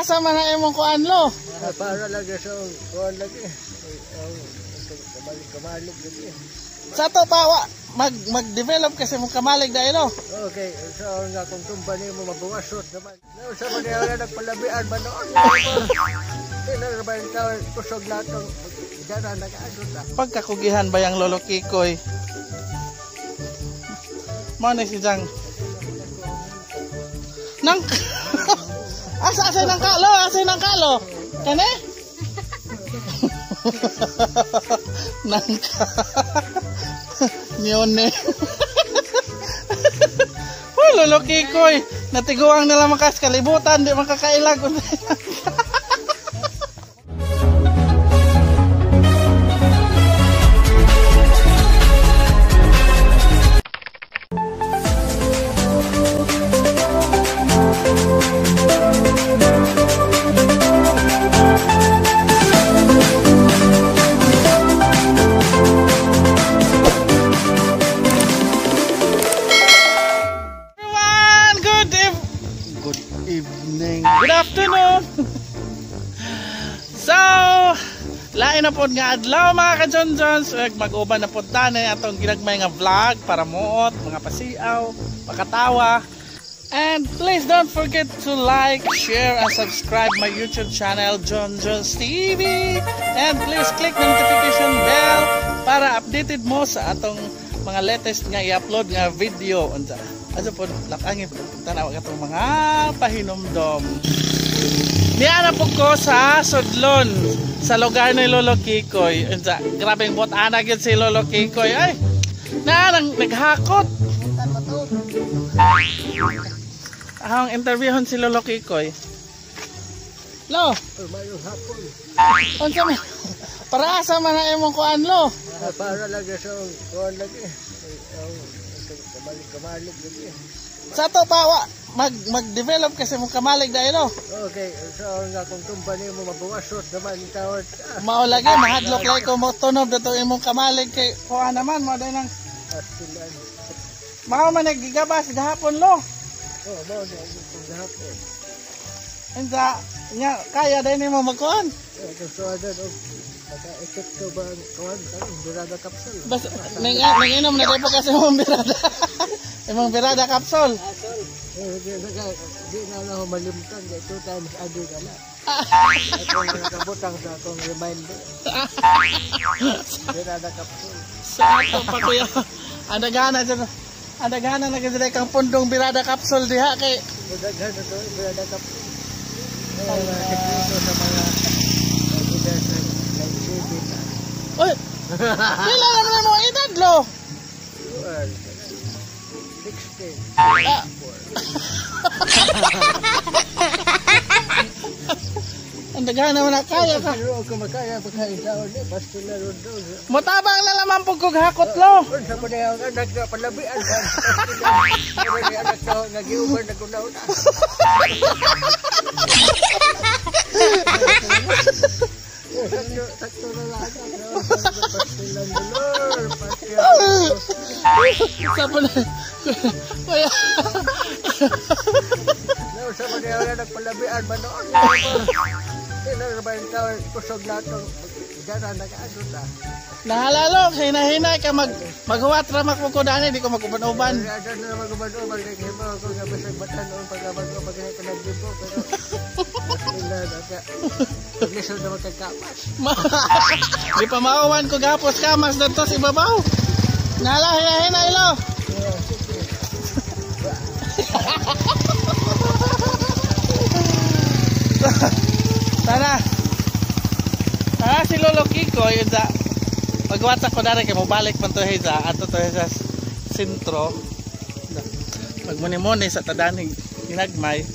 asa man na imong kuanlo? Para lagi sa kuan lagi. Kamalig lagi. Sa to pa mag-develop kasi mo kamalig dahil no? Okay, so nga kung company mo mabuwasot naman. Sa mga na nagpalabian man noon. Sila ba yung tao kusog lahat ng dara nag-agot na. Pagkakugihan ba yung Lolo Kikoy? Mana si Jang? Nang asa nang kalo? Asa nang kalo? Kane? Nangka Nione. Oh, Lolo Kikoy, natiguang nila makas kalibutan, di makakailag. Good afternoon. So, lain na po nga adlaw mga ka-Jonjons. Mag-uban na po tani atong ginagmay nga vlog para muot, mga pasiaw, makatawa. And please don't forget to like, share, and subscribe my YouTube channel, Jonjons TV. And please click the notification bell para updated mo sa atong mga latest nga i-upload nga video. Aso po, lakangin po, tanaw ka itong mga pahinomdom. Niana po ko sa Sudlon, sa lugar ni Lolo Kikoy. Grabing bot-anak yun si Lolo Kikoy. Ay, naghakot. Ang interviewon si Lolo Kikoy. Lo? Unsa man? Para asa man na imong kuan lo? Para lagi sa kuan lagi. Kamalig lagi. Sa to pa mag-develop kasi mo kamalig dahil no? Okay, so nga kung company mo mabuwasot naman tawad. Mao lagi mahadlok lay ko mo tunob dato imong kamalig kay kuha naman mo dai nang astilan. Mao man nagigabas gahapon lo. Oh, mao gahapon. Enda nya kaya dai nimo magkuan. So ada epekto ba kuan birada kapsul. Bas nanginom na dai pa kasi mo birada. Imong birada kapsul. Di na malimtan kaya 2 times a day ka na. Ako nakabutang sa akong reminder. Birada kapsul. Sa ato pa kuya. Andagana na kasi kang pundong birada kapsul diha kay. Andagana to birada kapsul. Ito sa mga leaders ng TV. Oy. Pila naman mo edad lo? 16. Andagana naman na kaya ka. Pero kung makaya pagkaitaon eh, basta na ron doon. Motabang na naman po kong hakot lo. Sa mga yung anak na palabian. Pero yung anak na nag-iubar na kunaw na. Takto na lang. Basta lang dolor. Sapa na. Kuya. Sa mga yung nagpalabian man noon. Sila ba yung tao kusog lahat ng dara nag-agot na. Nahalalo, hina-hina ka maghuwat ramak mo ko daan, di ko maguban-uban. Ada na maguban-uban, kaya mo ako nga basag batan noon pagkabago pagkahay ko nag-gibo. Pero sila nag-lisod na magkakamas. Di pa mauwan ko gapos kamas na to si babaw. Nahala, hina-hina ilo. Sana si Lolo Kikoy yun sa pag-WhatsApp ko dara kay mo balik man to sa ato to sa sentro magmuni-muni sa tadaning ginagmay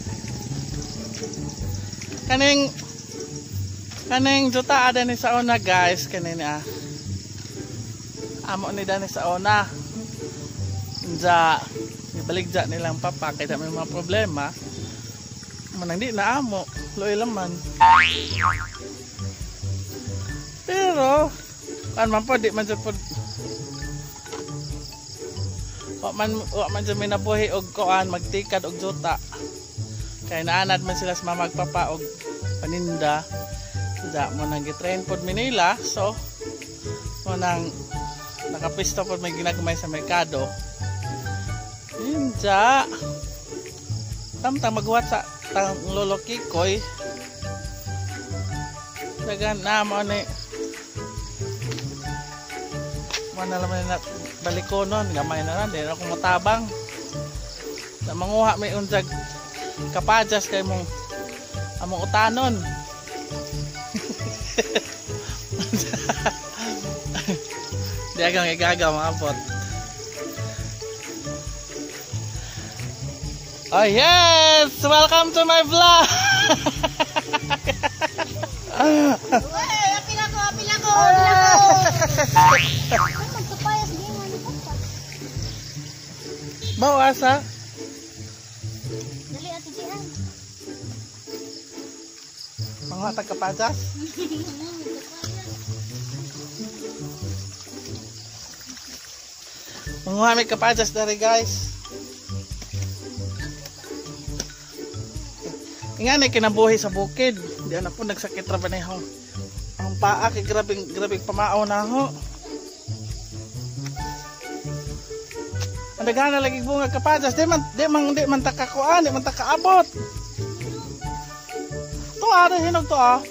kaning juta ada ni sa una guys kaning amo ni dani sa una sa ibaligja nilang papa kay may mga problema manang di na amo loy laman pero man po di man jud pod wa man jud may nabuhi og kuan magtikad og juta Kaya naanad man sila sa mamagpapa og paninda. Da mo nang gitrain pod Manila. So mo nang nakapisto pod may ginagmay sa merkado. Inja. Tamtang magwat sa tang Lolo Kikoy. Dagan na mo ni. Mana laman na balikonon, gamay na lang din ako matabang. Na manguha may unsag kapadyas kay mong among utanon. Di agang igagaw maabot. Oh yes! Welcome to my vlog! Apil ako! Magkapayas din nga ni Papa. Bawas ha? Dali ati diyan. Manghatag kapadyas? Manguha may kapadyas dari guys. Nga na kinabuhi sa bukid. Di na po nagsakit ra ba na ang paa kay grabing pamao na ho. Ang daghan na lagi bunga kapadyas, di man takakuan, di man takaabot. To ara hinog to ah.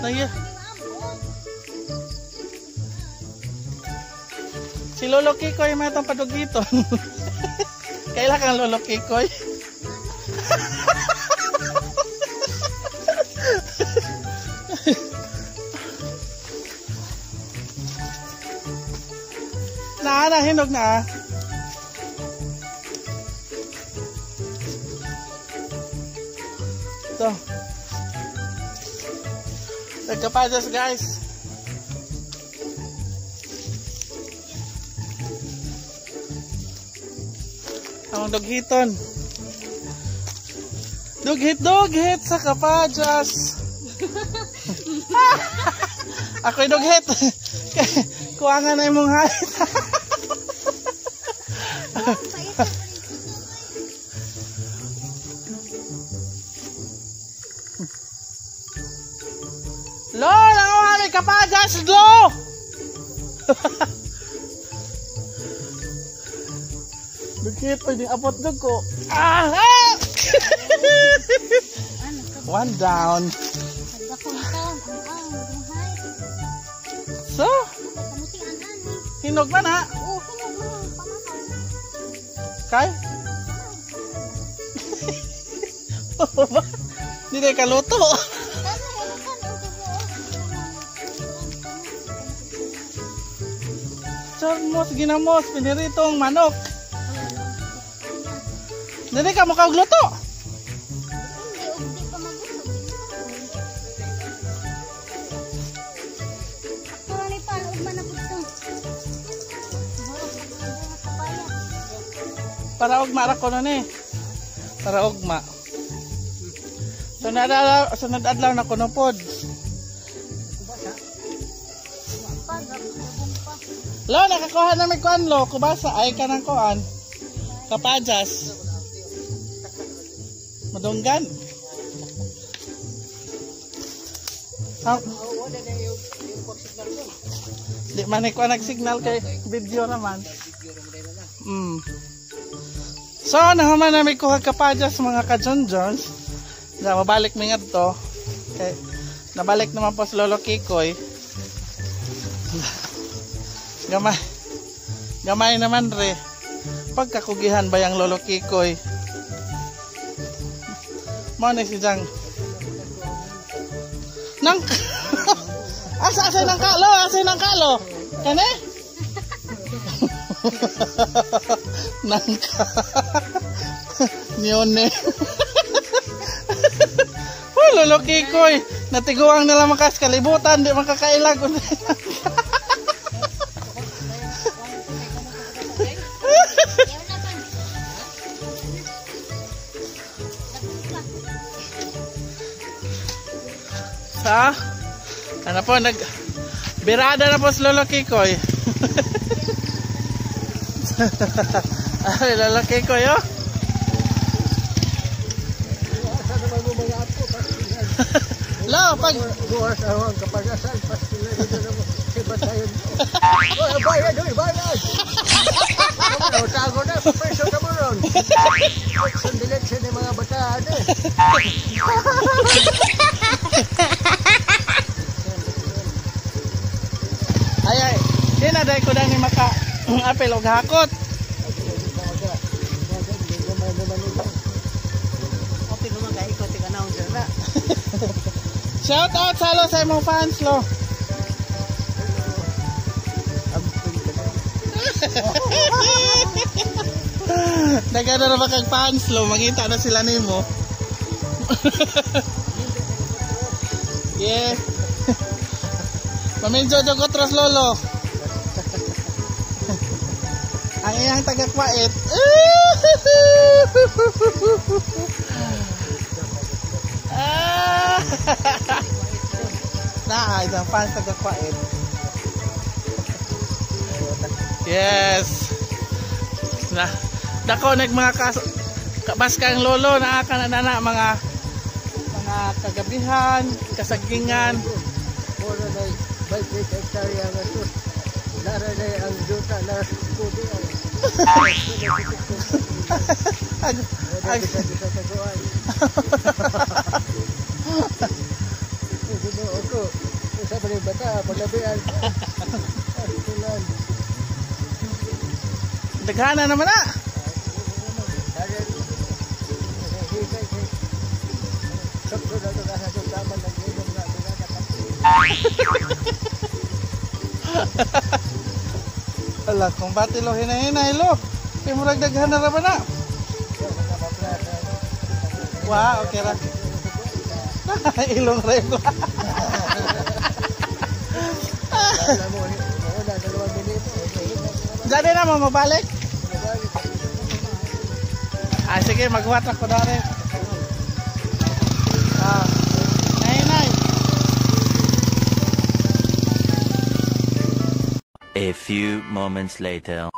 Naya. Si Lolo Kikoy may itong padugiton. Kailan kang Lolo Kikoy? Hinog na. Ito. Nagkapadyas guys. Ang dughiton. Dughit sa kapadyas. Ako'y dughit. Kuwangan na imong hait. Lo, nanguha may kapadyas, Lo! Dugit, pwedeng abot ko. Ah! One down. So? Hinog man ha? Kay? Hindi na kaluto. Charmos, ginamos, piniritong manok. Hindi ka mukha gluto. Para ugma ra ko nun eh. Para ugma. Sunod adlaw na kuno pod. Lo, nakakuha na may kuan lo. Kubasa ay ka ng kuan. Kapadyas. Madunggan. Di man ko nag-signal kay video naman. So, nahuman na may kuha kapadyas mga ka-John-Johns. Mabalik mi ngadto. Okay. Nabalik naman po si Lolo Kikoy. Gamay naman re. Pagkakugihan ba yung Lolo Kikoy? Mana si Jang? Nang Asay nang kalo. Kane? Nangka. Nione. Lolo Kikoy, natiguang nila makas kalibutan, di makakailag. Sa? Ano po, birada na po si Lolo Kikoy. Ay, Lolo Kikoy, oh. pag bukas awang kapagasan, pas sila dito na mo. Iba tayo. Oy, bayad, oy, bayad! Tago na, preso ka mo ron. Sandilit siya ng mga bataan eh. ay, dinaday ko na ni maka apel og hakot. Shout out sa lo sa imong fans lo. Nagano na ba kag fans lo, mangita na sila nimo. Yeah. Maminjo jud otros lolo. Ang iyang taga-kwait. Nah, isang fans taga-kwait. Yes. Na, dako nag mga kabaskang lolo na aka na mga kagabihan, kasagingan. Ora na bike hektarya nga to. Lara na ang juta na kubi ang. Kita taguan. Sino ako? Sa bali bata paglabian. Tulan. Daghana naman na. Ala, kung bati lo hinahinay lo. Kaya murag daghan na raman na. Wow, okay ra. Ilong regla. Jadi na mo mabalik? Ah, sige, maghuwat ako dari. Ah, nay. A few moments later.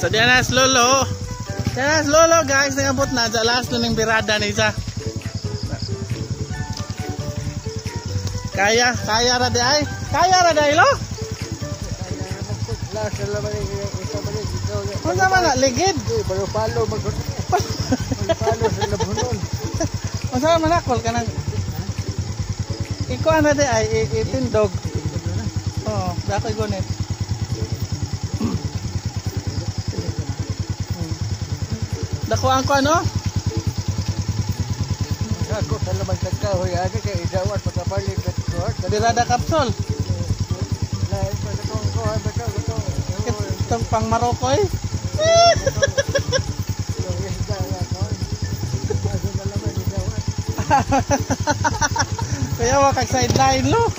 So dianas lolo. Dianas lolo guys, nangabot na sa last ning birada ni isa. Kaya ra di ay. Kaya ra dai lo. Unsa man na ligid? Palo palo sa labunon. Unsa man nakol kanang iko ana di ay itindog. Oh, dako igonit. Dako ang ko ano? Ako sa lamang tagkahoy aga kay idawat pagkabalik at kuhat. Birada kapsol. Lain pa itong kuhat ba ito? Itong pang Marokoy. Kaya wakag sideline lo.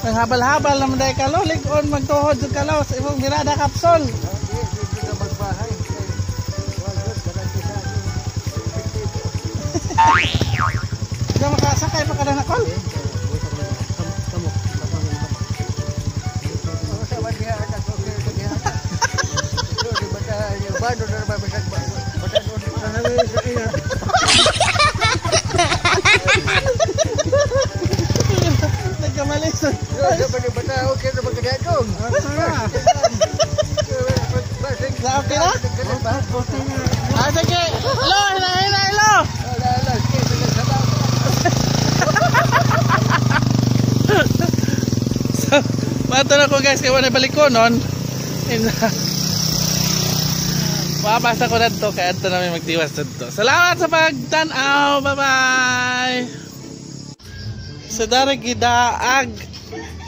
Ang habal-habal naman dahil ka lo. Ligon magtuhod sa kalaw sa imong birada kapsol. Diyan makasakay pa ka na nakol. Nagkamalisod. Okay na magkadadong. Okay na? Ah, sige. Lo, hinay, lo. So, mato na ko guys, kaya wala balik ko nun. Mapasa ko na ito, kaya ito namin magdiwas na ito. Salamat sa pagtanaw. Bye-bye. So, dari gidaag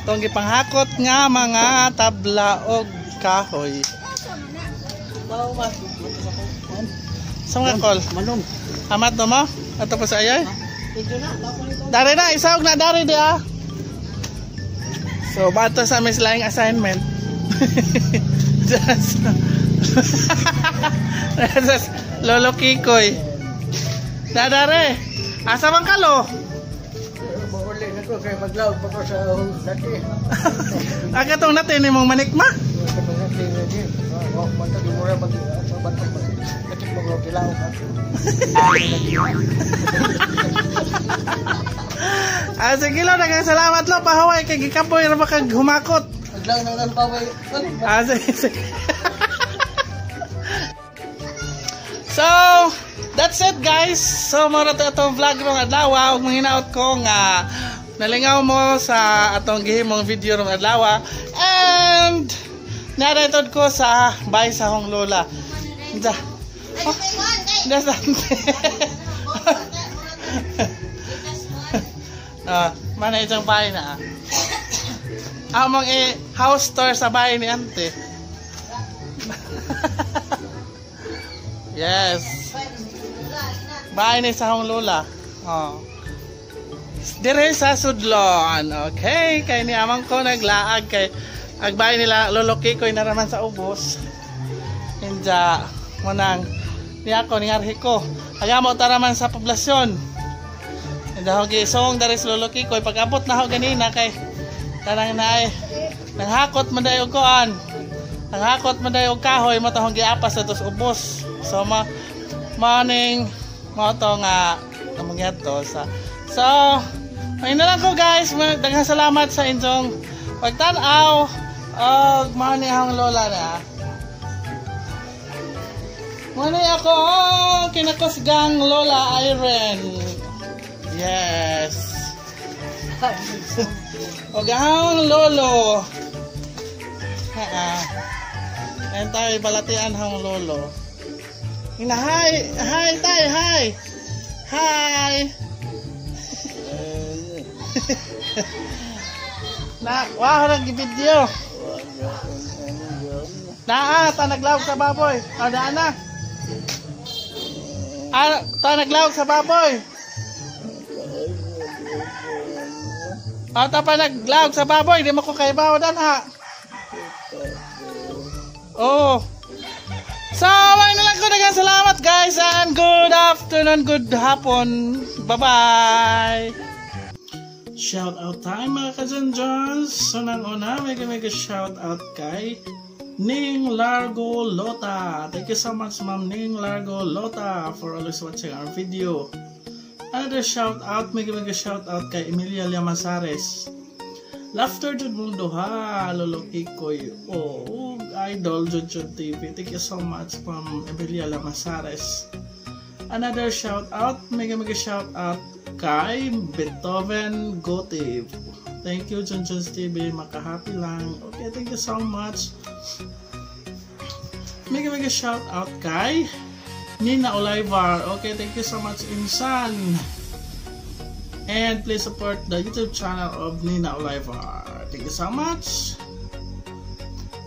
itong gipanghakot nga mga tabla o kahoy. Sa mga kol? Manong. Amat no mo? Ato pa sa ayay? Dari na, isaog na dari di ah. So, bato sa amin silang assignment. Lolo Kikoy. Dadare, asa bang kalo? Mahuli na ko kay maglaog pa ko sa dati. Aga tong natin imong manikma? Matag mura mag batang natin mo kilaw. Sige lo, daghang salamat lo, pahuway kay gikapoy ra ba kag humakot. Aglang nang paway. Sige. So, that's it guys. So, mura to itong vlog rong adlaw. Ug manghinaot ko nga nalingaw mo sa atong gihimong video rong adlaw. And naratod ko sa bahay sa hong lola. Inja. Mana itong bahay na. Among house tour sa bahay ni ante. Yes. Bahay ni sa hong lola. Oh. Dire sa Sudlon. Okay, kay ni amang ko naglaag kay agbay nila lolo Kikoy na raman sa ubos. Inja monang ni ako ni arhi ko. Agamo ta raman sa poblasyon. Inja hogi song dari sa lolo Kikoy pag-abot na ho ganina kay kanang naay nanghakot man dayo koan. Nanghakot man dayo kahoy mo ta hong giapas sa tos ubos. So morning mo to nga mangyat to sa. So ayun na lang ko guys, daghang salamat sa inyong pagtanaw. Mani ang lola na. Mani ako kinakusgang lola Irene. Yes. O gahang lolo. Entay balatian hang lolo. Ina hi tay hi. Hi. Na, wow, nag-video. Ta naglawag sa baboy. Daan na. Ta naglawag sa baboy. Ta pa naglawag sa baboy. Di mo ko kaibaw dan ha. Oh. So, may nalang ko nagang salamat guys. And good afternoon, good hapon. Bye-bye. Shout out time mga ka-Johns. So nang una, mega shout out kay Ning Largo Lota. Thank you so much Ma'am Ning Largo Lota for always watching our video. Another shout out, mega shout out kay Emilia Llamazares. Laughter Jud Mundo ha, Lolo Kikoy. Oh, Idol Jud TV. Thank you so much from Emilia Llamazares. Another shout out, mega shout out kay Beethoven Gotive. Thank you Johns TV, makahappy lang. Okay, thank you so much. Mega shout out kay Nina Olivar. Okay, thank you so much Insan. And please support the YouTube channel of Nina Olivar. Thank you so much.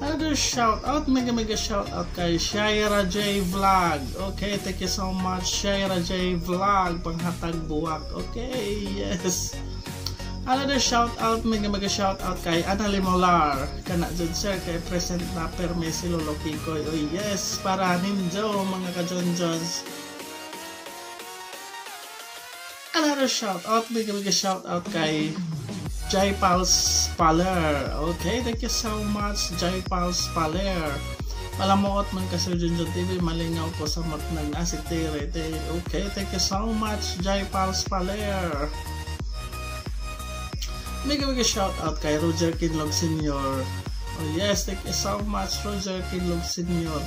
Another shout out, mega shout out kay Shaira J Vlog. Okay, thank you so much Shaira J Vlog, panghatag buwak. Okay, yes. Another shout out, mega shout out kay Anali Molar. Kana dyan sir kay present na perme si Lolo Kikoy. Oh yes, para ninyo mga ka-Johns. Another shout out, mega shout out kay Jai Pals Paler. Okay, thank you so much Jai Pals Paler. Palamuot man ka Sir Junjun TV, malingaw ko sa matnag na si Tere. Okay, thank you so much Jai Pals Paler. Mega shout out kay Roger Kinlog Sr. Oh yes, thank you so much Roger Kinlog Sr.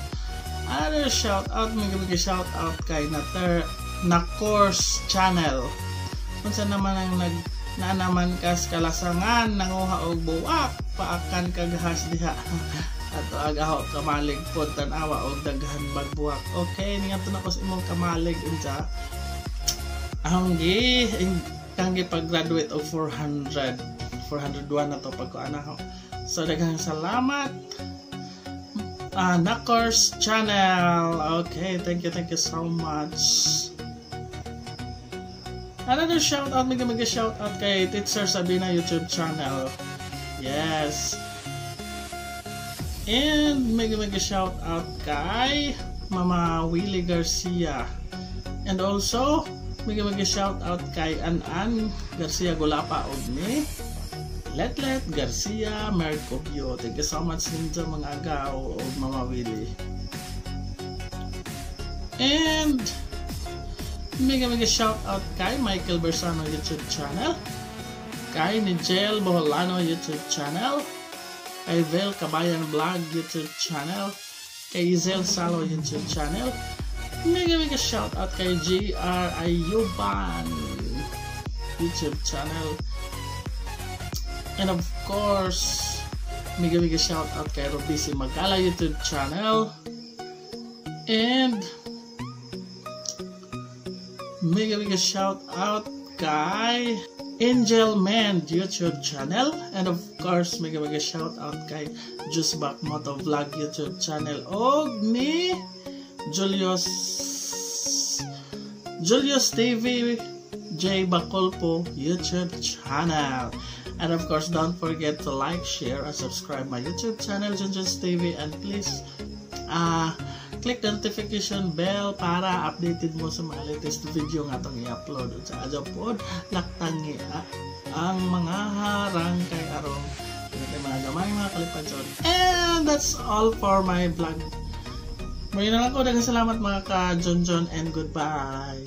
Another shout out, mega shout out kay Nakors Channel. Kung saan naman ang naman kas kalasangan nanguha og buwak paakan kagahas diha ato agaho kamalig pod tan-awa og daghan bagbuwak. Okay, ningadto na ko sa imong kamalig unsa ahong kang gipag-graduate og 401 na to pagko anaho. So daghang salamat Nakors Channel. Okay, thank you so much. Another shout out, mega shout out kay Teacher Sabina YouTube channel. Yes. And mega shout out kay Mama Willie Garcia. And also mega shout out kay An Garcia Golapa og ni Letlet Garcia Mercopio. Thank you so much ninyo mga agaw og Mama Willie. And mega shout out kay Michael Bersano YouTube channel. kay Nigel Boholano YouTube channel, kay Vel Kabayan Vlog YouTube channel, kay Izel Salo YouTube channel. Mega shout out kay JR Ayuban YouTube channel. And of course, mega shout out kay Robisi Magala YouTube channel. And mega shout out kay Angel Man YouTube channel. And of course, mega shout out kay Juicebag Moto Vlog YouTube channel. Og ni Julius TV J Bacolpo YouTube channel. And of course, don't forget to like, share, and subscribe my YouTube channel, Junjuns TV. And please click the notification bell para updated mo sa mga latest video nga itong i-upload. Sa adyo po, laktangi ang mga harang kay arong mga gamay, mga kalipansyon. And that's all for my vlog. Muli na lang ko, dagang salamat mga ka-John and goodbye.